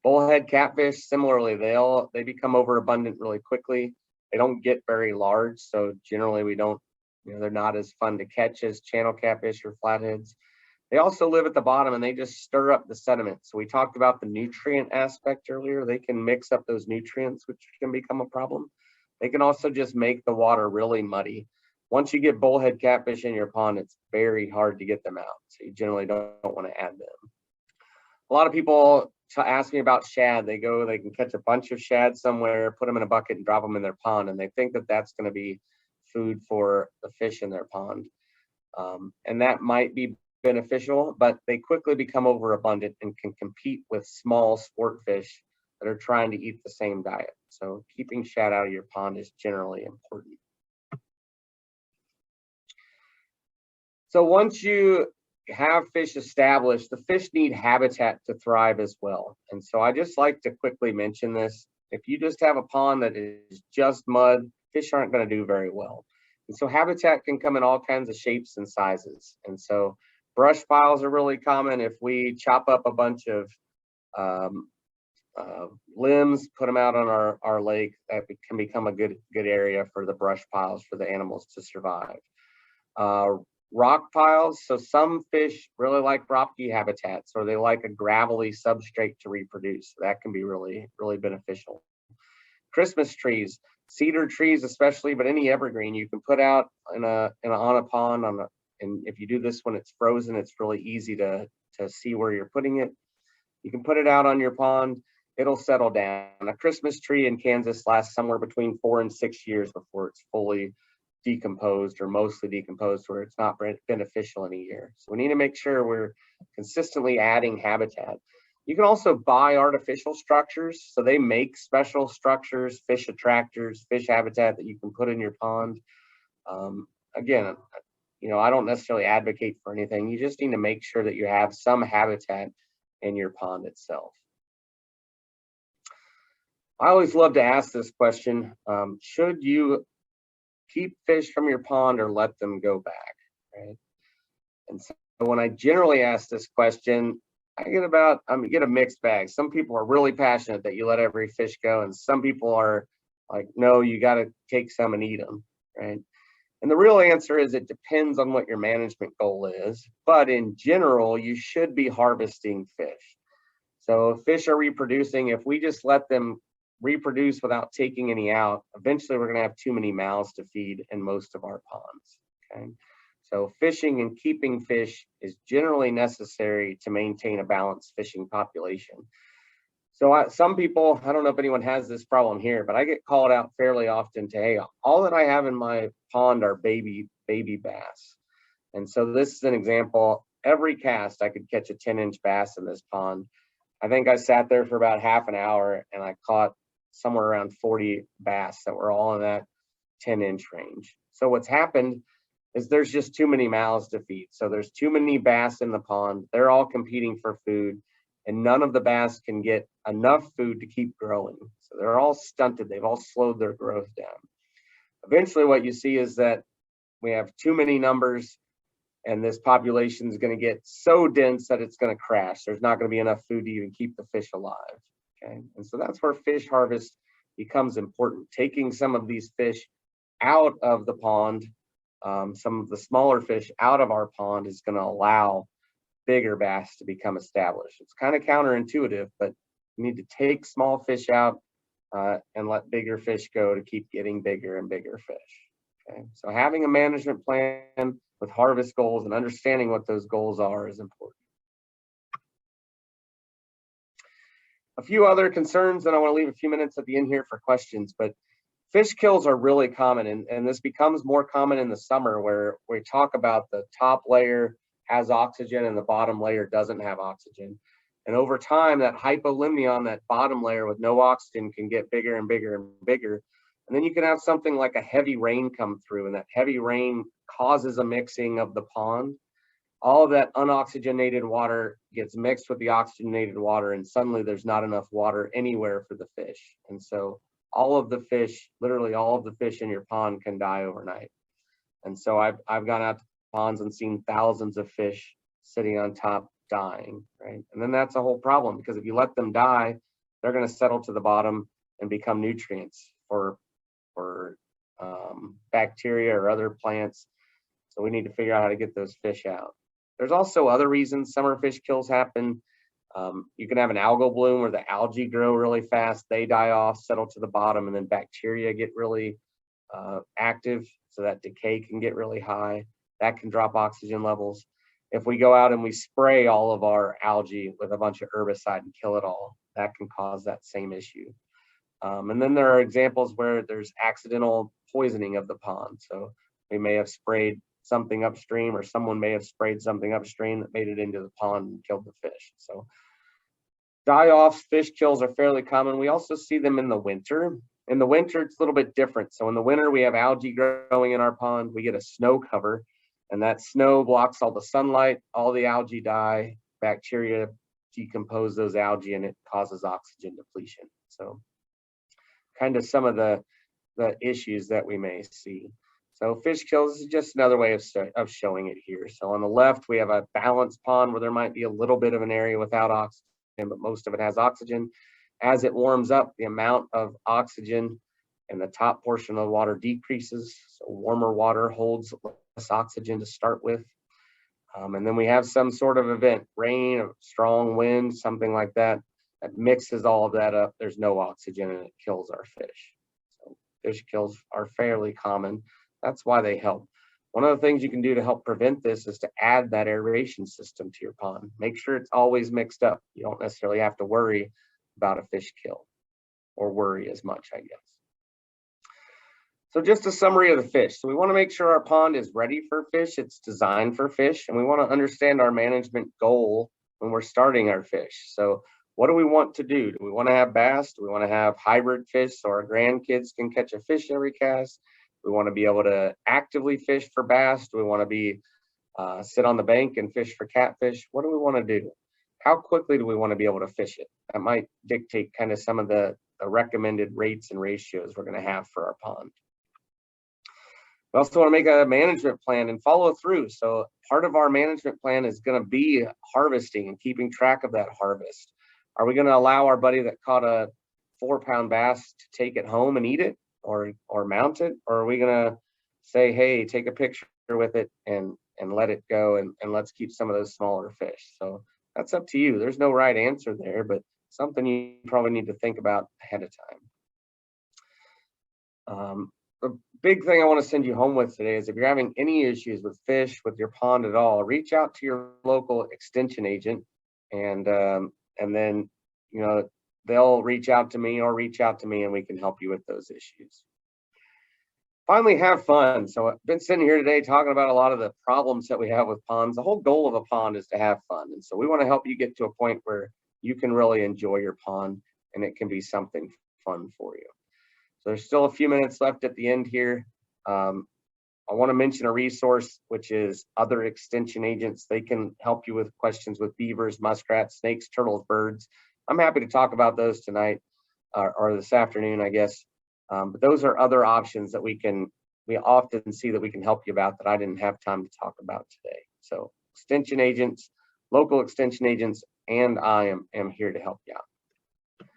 Bullhead catfish, similarly, they become overabundant really quickly. They don't get very large, so generally we don't, they're not as fun to catch as channel catfish or flatheads. They also live at the bottom and they just stir up the sediment. So we talked about the nutrient aspect earlier. They can mix up those nutrients, which can become a problem. They can also just make the water really muddy. Once you get bullhead catfish in your pond, it's very hard to get them out. So you generally don't want to add them. A lot of people ask me about shad. They can catch a bunch of shad somewhere, put them in a bucket and drop them in their pond. And they think that that's going to be food for the fish in their pond. And that might be beneficial, but they quickly become overabundant and can compete with small sport fish that are trying to eat the same diet. So keeping shad out of your pond is generally important. So once you have fish established, the fish need habitat to thrive as well. And so I just like to quickly mention this. If you just have a pond that is just mud, fish aren't going to do very well. And so habitat can come in all kinds of shapes and sizes. And so brush piles are really common. If we chop up a bunch of limbs, put them out on our lake, that can become a good area for the brush piles for the animals to survive. Rock piles. So some fish really like rocky habitats, or they like a gravelly substrate to reproduce. So that can be really, really beneficial. Christmas trees, cedar trees especially, but any evergreen you can put out on a pond and if you do this when it's frozen, it's really easy to see where you're putting it. You can put it out on your pond, it'll settle down. A Christmas tree in Kansas lasts somewhere between 4 and 6 years before it's fully decomposed or mostly decomposed, where it's not beneficial in a year. So we need to make sure we're consistently adding habitat. You can also buy artificial structures. So they make special structures, fish attractors, fish habitat that you can put in your pond. Again, I don't necessarily advocate for anything. You just need to make sure that you have some habitat in your pond itself. I always love to ask this question. Should you keep fish from your pond or let them go back, right? And so when I generally ask this question, I get a mixed bag. Some people are really passionate that you let every fish go, and some people are like, no, you got to take some and eat them, right? And the real answer is it depends on what your management goal is, but in general, you should be harvesting fish. So if fish are reproducing, if we just let them reproduce without taking any out, eventually we're going to have too many mouths to feed in most of our ponds, okay? So fishing and keeping fish is generally necessary to maintain a balanced fishing population. So some people, I don't know if anyone has this problem here, but I get called out fairly often to, hey, all that I have in my pond are baby bass. And so this is an example. Every cast, I could catch a 10-inch bass in this pond. I think I sat there for about half an hour and I caught somewhere around 40 bass that were all in that 10-inch range. So what's happened is there's just too many mouths to feed. So there's too many bass in the pond. They're all competing for food, and none of the bass can get enough food to keep growing. So they're all stunted. They've all slowed their growth down. Eventually what you see is that we have too many numbers, and this population is going to get so dense that it's going to crash. There's not going to be enough food to even keep the fish alive, okay? And so that's where fish harvest becomes important. Taking some of these fish out of the pond, some of the smaller fish out of our pond, is going to allow bigger bass to become established. It's kind of counterintuitive, but you need to take small fish out and let bigger fish go to keep getting bigger and bigger fish. Okay, so having a management plan with harvest goals and understanding what those goals are is important. A few other concerns, and I want to leave a few minutes at the end here for questions, but fish kills are really common, and this becomes more common in the summer, where we talk about the top layer has oxygen and the bottom layer doesn't have oxygen. And over time, that hypolimnia on that bottom layer with no oxygen can get bigger and bigger and bigger. And then you can have something like a heavy rain come through, and that heavy rain causes a mixing of the pond. All of that unoxygenated water gets mixed with the oxygenated water, and suddenly there's not enough water anywhere for the fish. And so all of the fish, literally all of the fish in your pond, can die overnight. And so I've gone out to ponds and seen thousands of fish sitting on top dying, right? And then that's a whole problem, because if you let them die, they're going to settle to the bottom and become nutrients for bacteria or other plants. So we need to figure out how to get those fish out. There's also other reasons summer fish kills happen. You can have an algal bloom where the algae grow really fast, they die off, settle to the bottom, and then bacteria get really active, so that decay can get really high. That can drop oxygen levels. If we go out and we spray all of our algae with a bunch of herbicide and kill it all, that can cause that same issue. And then there are examples where there's accidental poisoning of the pond. So we may have sprayed something upstream, or someone may have sprayed something upstream that made it into the pond and killed the fish. So die-offs, fish kills are fairly common. We also see them in the winter. In the winter, it's a little bit different. So in the winter, we have algae growing in our pond. We get a snow cover, and that snow blocks all the sunlight, all the algae die, bacteria decompose those algae, and it causes oxygen depletion. So kind of some of the issues that we may see. So fish kills is just another way of showing it here. So on the left, we have a balanced pond where there might be a little bit of an area without oxygen, but most of it has oxygen. As it warms up, the amount of oxygen in the top portion of the water decreases. So warmer water holds oxygen to start with. And then we have some sort of event, rain, a strong wind, something like that, that mixes all of that up. There's no oxygen and it kills our fish. So fish kills are fairly common. That's why they help. One of the things you can do to help prevent this is to add that aeration system to your pond. Make sure it's always mixed up. You don't necessarily have to worry about a fish kill, or worry as much, I guess. So just a summary of the fish. So we want to make sure our pond is ready for fish. It's designed for fish, and we want to understand our management goal when we're starting our fish. So what do we want to do? Do we want to have bass? Do we want to have hybrid fish so our grandkids can catch a fish every cast? We want to be able to actively fish for bass. Do we want to be sit on the bank and fish for catfish? What do we want to do? How quickly do we want to be able to fish it? That might dictate kind of some of the recommended rates and ratios we're going to have for our pond. We also want to make a management plan and follow through. So part of our management plan is going to be harvesting and keeping track of that harvest. Are we going to allow our buddy that caught a 4-pound bass to take it home and eat it, or mount it? Or are we going to say, hey, take a picture with it and let it go, and let's keep some of those smaller fish? So that's up to you. There's no right answer there, but something you probably need to think about ahead of time. The big thing I want to send you home with today is if you're having any issues with fish, with your pond at all, reach out to your local extension agent, and then, you know, they'll reach out to me, and we can help you with those issues. Finally, have fun. So I've been sitting here today talking about a lot of the problems that we have with ponds. The whole goal of a pond is to have fun. And so we want to help you get to a point where you can really enjoy your pond and it can be something fun for you. So there's still a few minutes left at the end here. I want to mention a resource, which is other extension agents. They can help you with questions with beavers, muskrats, snakes, turtles, birds. I'm happy to talk about those tonight or this afternoon, I guess. But those are other options that we often see that we can help you about that I didn't have time to talk about today. So extension agents, local extension agents, and I am here to help you out.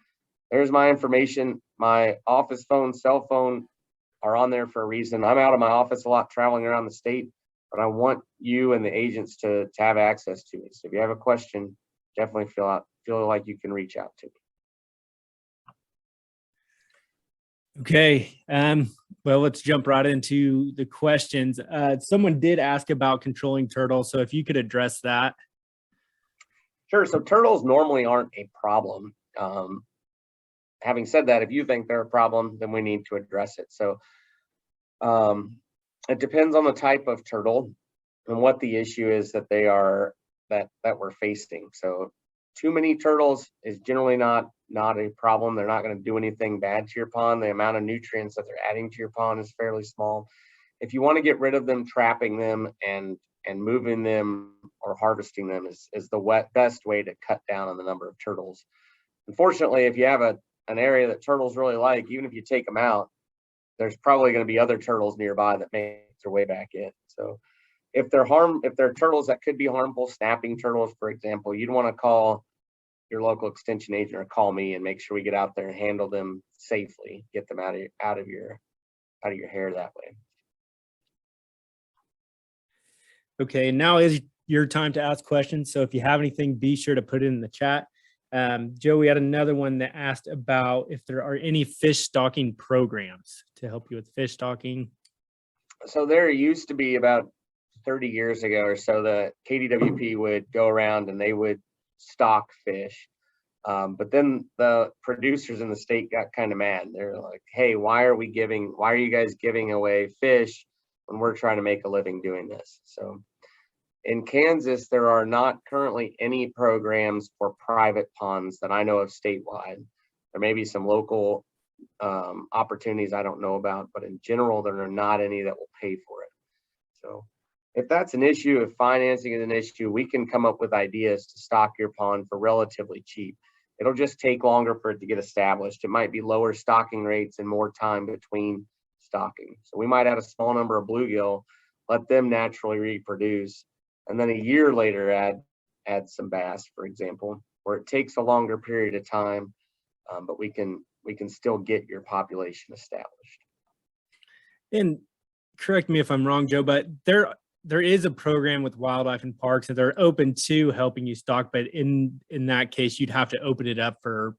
There's my information. My office phone, cell phone are on there for a reason. I'm out of my office a lot traveling around the state, but I want you and the agents to have access to me. So if you have a question, definitely feel like you can reach out to me. Okay, well, let's jump right into the questions. Someone did ask about controlling turtles, so if you could address that. Sure. So turtles normally aren't a problem. Having said that, if you think they're a problem, then we need to address it. So it depends on the type of turtle and what the issue is that we're facing. So too many turtles is generally not a problem. They're not going to do anything bad to your pond. The amount of nutrients that they're adding to your pond is fairly small. If you want to get rid of them, trapping them and moving them or harvesting them is the best way to cut down on the number of turtles. Unfortunately, if you have an area that turtles really like, even if you take them out, there's probably going to be other turtles nearby that make their way back in. So if they're turtles that could be harmful, snapping turtles, for example, you'd want to call your local extension agent or call me and make sure we get out there and handle them safely, get them out of your hair that way. Okay, now is your time to ask questions. So if you have anything, be sure to put it in the chat. Joe, we had another one that asked about if there are any fish stocking programs to help you with fish stocking. So there used to be about 30 years ago or so, the KDWP would go around and they would stock fish. But then the producers in the state got kind of mad. They're like, hey, why are you guys giving away fish when we're trying to make a living doing this? So in Kansas, there are not currently any programs for private ponds that I know of statewide. There may be some local opportunities I don't know about, but in general, there are not any that will pay for it. So if that's an issue, if financing is an issue, we can come up with ideas to stock your pond for relatively cheap. It'll just take longer for it to get established. It might be lower stocking rates and more time between stocking. So we might have a small number of bluegill, let them naturally reproduce, and then a year later add some bass, for example, where it takes a longer period of time, but we can still get your population established. And correct me if I'm wrong, Joe, but there is a program with wildlife and parks that they're open to helping you stock, but in that case, you'd have to open it up for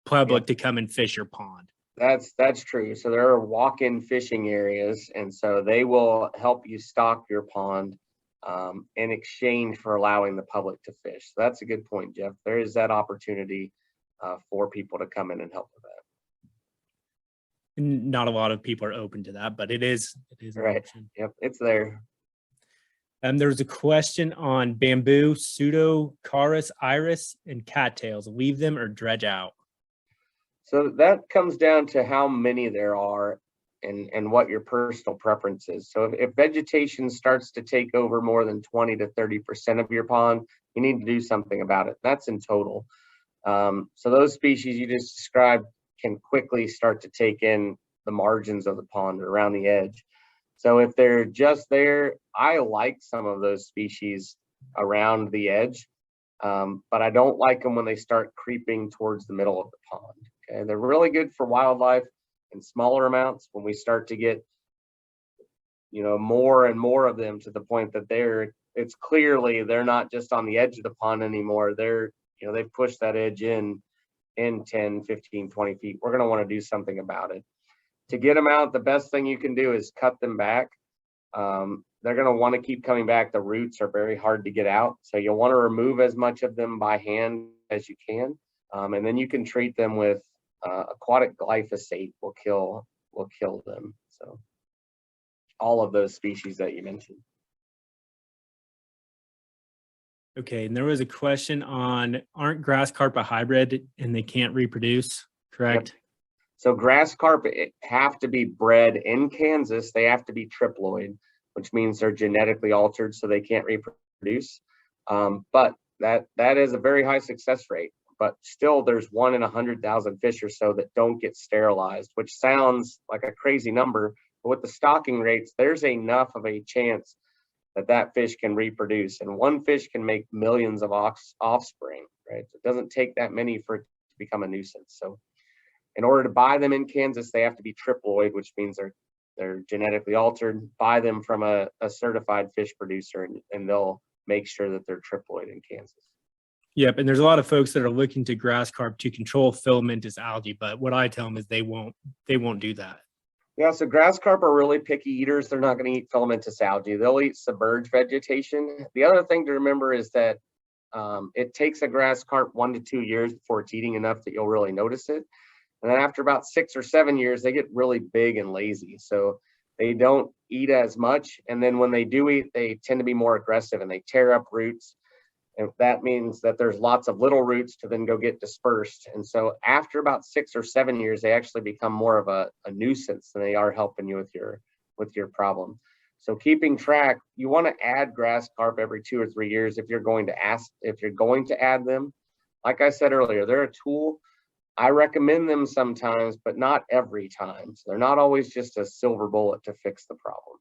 public to come and fish your pond. That's true. So there are walk-in fishing areas, and so they will help you stock your pond in exchange for allowing the public to fish. So that's a good point, Jeff. There is that opportunity for people to come in and help with that. Not a lot of people are open to that, but it is an Right. option. Yep, it's there. There's a question on bamboo, pseudocarus, iris, and cattails. Leave them or dredge out? So that comes down to how many there are and what your personal preference is. So if vegetation starts to take over more than 20 to 30% of your pond, you need to do something about it. That's in total. So those species you just described can quickly start to take in the margins of the pond or around the edge. So if they're just there, I like some of those species around the edge, but I don't like them when they start creeping towards the middle of the pond. Okay, they're really good for wildlife in smaller amounts. When we start to get, more and more of them to the point that it's clearly they're not just on the edge of the pond anymore. They've pushed that edge in 10, 15, 20 feet. We're going to want to do something about it. To get them out, the best thing you can do is cut them back. They're going to want to keep coming back. The roots are very hard to get out. So you'll want to remove as much of them by hand as you can. And then you can treat them with aquatic glyphosate will kill them. So all of those species that you mentioned. Okay, and there was a question on, aren't grass carp a hybrid and they can't reproduce, correct? Yep. So grass carp have to be bred in Kansas. They have to be triploid, which means they're genetically altered so they can't reproduce. But that is a very high success rate. But still, there's 1 in 100,000 fish or so that don't get sterilized, which sounds like a crazy number. But with the stocking rates, there's enough of a chance that fish can reproduce. And one fish can make millions of offspring, right? It doesn't take that many for it to become a nuisance. So in order to buy them in Kansas, they have to be triploid, which means they're genetically altered. Buy them from a certified fish producer, and they'll make sure that they're triploid in Kansas. Yep, and there's a lot of folks that are looking to grass carp to control filamentous algae, but what I tell them is they won't do that. Yeah, so grass carp are really picky eaters. They're not going to eat filamentous algae. They'll eat submerged vegetation. The other thing to remember is that it takes a grass carp 1 to 2 years before it's eating enough that you'll really notice it. And then after about 6 or 7 years, they get really big and lazy. So they don't eat as much. And then when they do eat, they tend to be more aggressive and they tear up roots. And that means that there's lots of little roots to then go get dispersed. And so after about 6 or 7 years, they actually become more of a nuisance than they are helping you with your problem. So keeping track, you want to add grass carp every 2 or 3 years if you're going to add them. Like I said earlier, they're a tool. I recommend them sometimes, but not every time. So they're not always just a silver bullet to fix the problem.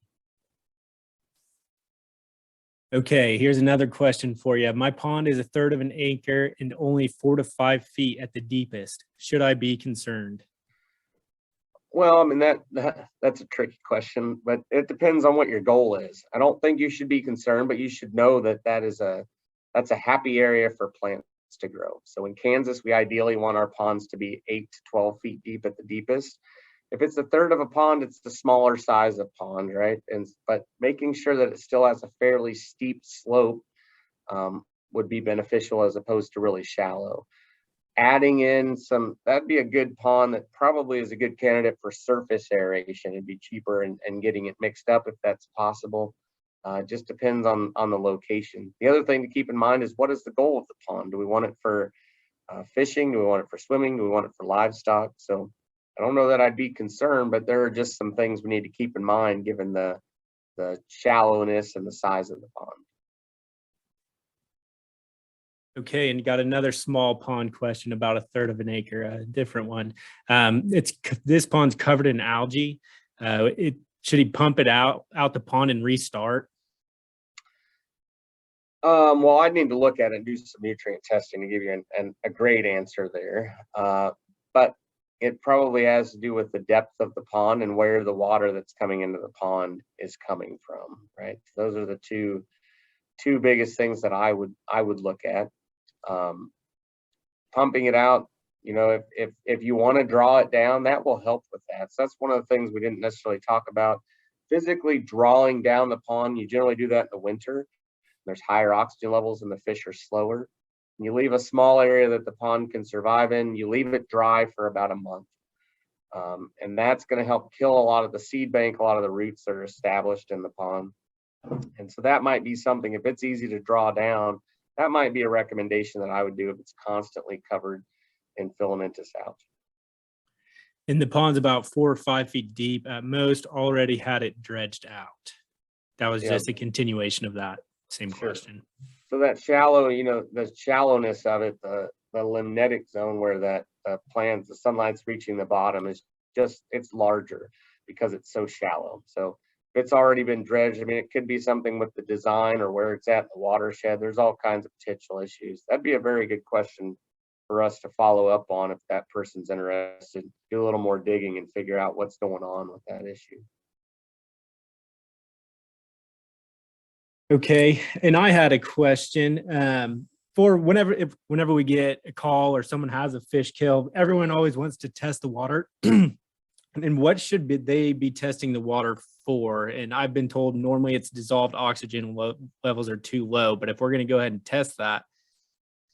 Okay, here's another question for you. My pond is 1/3 of an acre and only 4 to 5 feet at the deepest. Should I be concerned? Well, I mean, that's a tricky question, but it depends on what your goal is. I don't think you should be concerned, but you should know that's a happy area for plants to grow. So in Kansas, we ideally want our ponds to be 8 to 12 feet deep at the deepest. If it's 1/3 of a pond, it's the smaller size of pond, right? But making sure that it still has a fairly steep slope would be beneficial as opposed to really shallow. Adding in that'd be a good pond that probably is a good candidate for surface aeration. It'd be cheaper and getting it mixed up if that's possible. Just depends on the location. The other thing to keep in mind is, what is the goal of the pond? Do we want it for fishing? Do we want it for swimming? Do we want it for livestock? So I don't know that I'd be concerned, but there are just some things we need to keep in mind given the shallowness and the size of the pond. Okay, and got another small pond question about 1/3 of an acre, a different one. This pond's covered in algae. Should he pump it out the pond and restart? Well, I'd need to look at it and do some nutrient testing to give you a great answer there. But it probably has to do with the depth of the pond and where the water that's coming into the pond is coming from, right? Those are the two biggest things that I would look at. Pumping it out, you know, if you want to draw it down, that will help with that. So that's one of the things we didn't necessarily talk about. Physically drawing down the pond, you generally do that in the winter. There's higher oxygen levels and the fish are slower. You leave a small area that the pond can survive in, you leave it dry for about a month. And that's going to help kill a lot of the seed bank, a lot of the roots that are established in the pond. And so that might be something, if it's easy to draw down, that might be a recommendation that I would do if it's constantly covered in filamentous algae. And the pond's about 4 or 5 feet deep at most, already had it dredged out. That was just a continuation of that same question. So that shallow, you know, the shallowness of it, the limnetic zone where that plants, the sunlight's reaching the bottom is just, it's larger because it's so shallow. So if it's already been dredged, I mean, it could be something with the design or where it's at in the watershed. There's all kinds of potential issues. That'd be a very good question for us to follow up on if that person's interested, do a little more digging and figure out what's going on with that issue. Okay, and I had a question for whenever we get a call or someone has a fish kill, everyone always wants to test the water. And what should they be testing the water for? And I've been told normally it's dissolved oxygen levels are too low, but if we're going to go ahead and test that,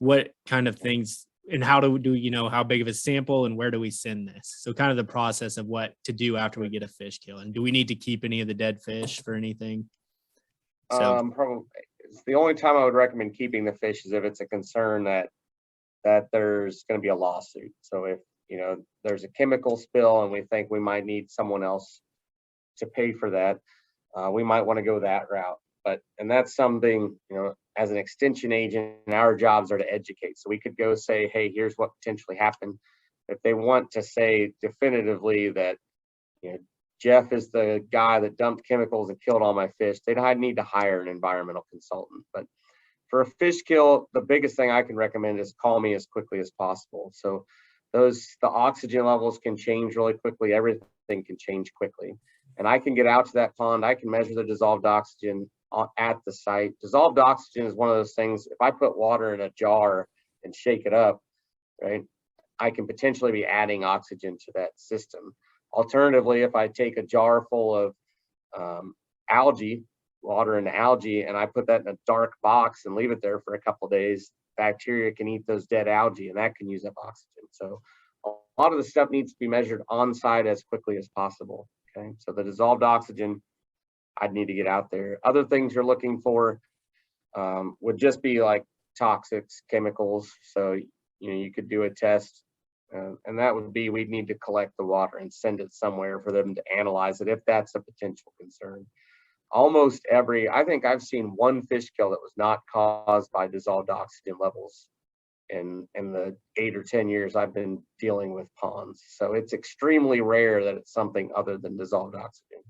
what kind of things and how do you know how big of a sample and where do we send this? So kind of the process of what to do after we get a fish kill, and do we need to keep any of the dead fish for anything? So Probably it's the only time I would recommend keeping the fish is if it's a concern that there's going to be a lawsuit. So if, you know, there's a chemical spill and we think we might need someone else to pay for that, we might want to go that route. And that's something, you know, as an extension agent, our jobs are to educate. So we could go say, hey, here's what potentially happened. If they want to say definitively that, you know, Jeff is the guy that dumped chemicals and killed all my fish, they'd need to hire an environmental consultant. But for a fish kill, the biggest thing I can recommend is call me as quickly as possible. So the oxygen levels can change really quickly. Everything can change quickly. And I can get out to that pond. I can measure the dissolved oxygen at the site. Dissolved oxygen is one of those things, if I put water in a jar and shake it up, right, I can potentially be adding oxygen to that system. Alternatively, if I take a jar full of algae, water and algae, and I put that in a dark box and leave it there for a couple of days, bacteria can eat those dead algae and that can use up oxygen. So a lot of the stuff needs to be measured on site as quickly as possible. Okay, so the dissolved oxygen, I'd need to get out there. Other things you're looking for would just be like toxics, chemicals. So, you know, you could do a test and that would be, we'd need to collect the water and send it somewhere for them to analyze it if that's a potential concern. Almost I think I've seen one fish kill that was not caused by dissolved oxygen levels in the 8 or 10 years I've been dealing with ponds. So it's extremely rare that it's something other than dissolved oxygen.